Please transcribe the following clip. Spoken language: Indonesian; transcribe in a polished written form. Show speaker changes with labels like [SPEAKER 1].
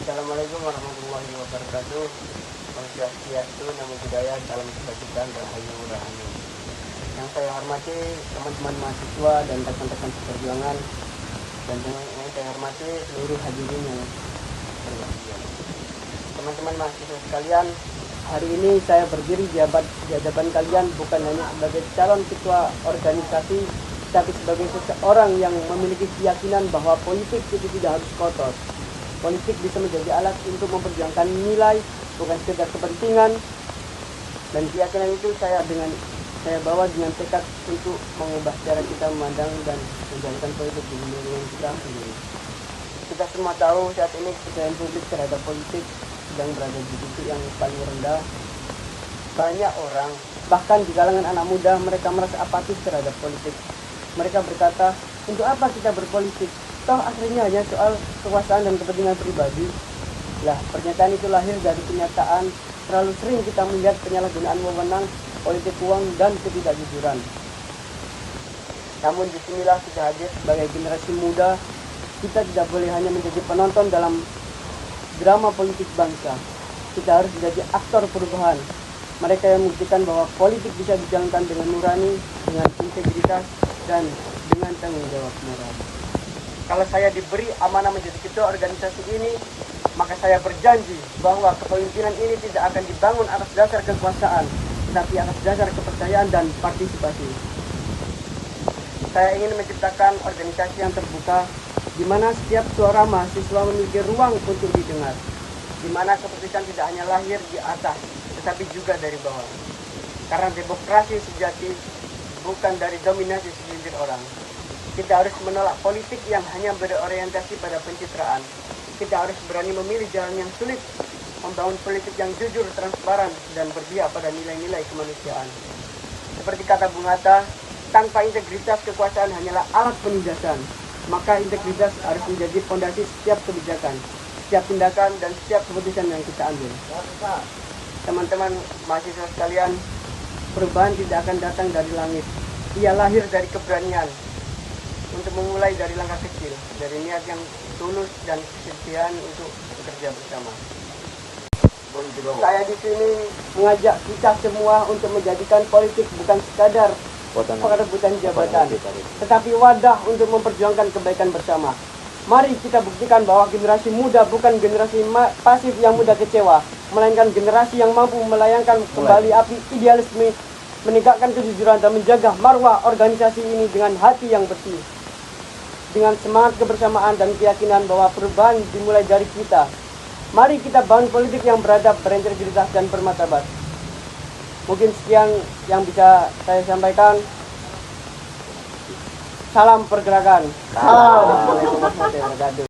[SPEAKER 1] Assalamualaikum warahmatullahi wabarakatuh. Om Swastiastu, Namo Buddhaya, salam kebajikan, rahayu rahayu. Yang saya hormati teman-teman mahasiswa dan rekan-rekan seperjuangan, dan yang saya hormati seluruh hadirin yang berbahagia. Teman-teman mahasiswa sekalian, hari ini saya berdiri di hadapan kalian bukan hanya sebagai calon ketua organisasi, tapi sebagai seseorang yang memiliki keyakinan bahwa politik itu tidak harus kotor. Politik bisa menjadi alat untuk memperjuangkan nilai, bukan sekedar kepentingan. Dan keyakinan itu saya bawa dengan tekad untuk mengubah cara kita memandang dan menjalankan politik di lingkungan kita sendiri. Kita semua tahu saat ini kepercayaan publik terhadap politik sedang berada di titik yang paling rendah. Banyak orang, bahkan di kalangan anak muda, mereka merasa apatis terhadap politik. Mereka berkata, untuk apa kita berpolitik? Toh akhirnya hanya soal kekuasaan dan kepentingan pribadi. Lah, pernyataan itu lahir dari kenyataan terlalu sering kita melihat penyalahgunaan wewenang, politik uang, dan ketidakjujuran. Namun disinilah kita hadir sebagai generasi muda. Kita tidak boleh hanya menjadi penonton dalam drama politik bangsa. Kita harus menjadi aktor perubahan. Mereka yang membuktikan bahwa politik bisa dijalankan dengan nurani, dengan integritas, dan dengan tanggung jawab moral. Kalau saya diberi amanah menjadi ketua organisasi ini, maka saya berjanji bahwa kepemimpinan ini tidak akan dibangun atas dasar kekuasaan, tetapi atas dasar kepercayaan dan partisipasi. Saya ingin menciptakan organisasi yang terbuka, di mana setiap suara mahasiswa memiliki ruang untuk didengar, di mana keputusan tidak hanya lahir di atas, tetapi juga dari bawah. Karena demokrasi sejati bukan dari dominasi segelintir orang. Kita harus menolak politik yang hanya berorientasi pada pencitraan. Kita harus berani memilih jalan yang sulit, membangun politik yang jujur, transparan, dan berpihak pada nilai-nilai kemanusiaan. Seperti kata Bung Hatta, tanpa integritas kekuasaan hanyalah alat penindasan. Maka integritas harus menjadi fondasi setiap kebijakan, setiap tindakan, dan setiap keputusan yang kita ambil. Teman-teman mahasiswa sekalian, perubahan tidak akan datang dari langit. Ia lahir dari keberanian untuk memulai dari langkah kecil, dari niat yang tulus dan kesetiaan untuk bekerja bersama. Saya di sini mengajak kita semua untuk menjadikan politik bukan sekadar perebutan jabatan, tetapi wadah untuk memperjuangkan kebaikan bersama. Mari kita buktikan bahwa generasi muda bukan generasi pasif yang mudah kecewa, melainkan generasi yang mampu melayangkan kembali api idealisme, menegakkan kejujuran dan menjaga marwah organisasi ini dengan hati yang bersih. Dengan semangat kebersamaan dan keyakinan bahwa perubahan dimulai dari kita. Mari kita bangun politik yang beradab, berintegritas, dan bermartabat. Mungkin sekian yang bisa saya sampaikan. Salam pergerakan. Assalamualaikum warahmatullahi wabarakatuh.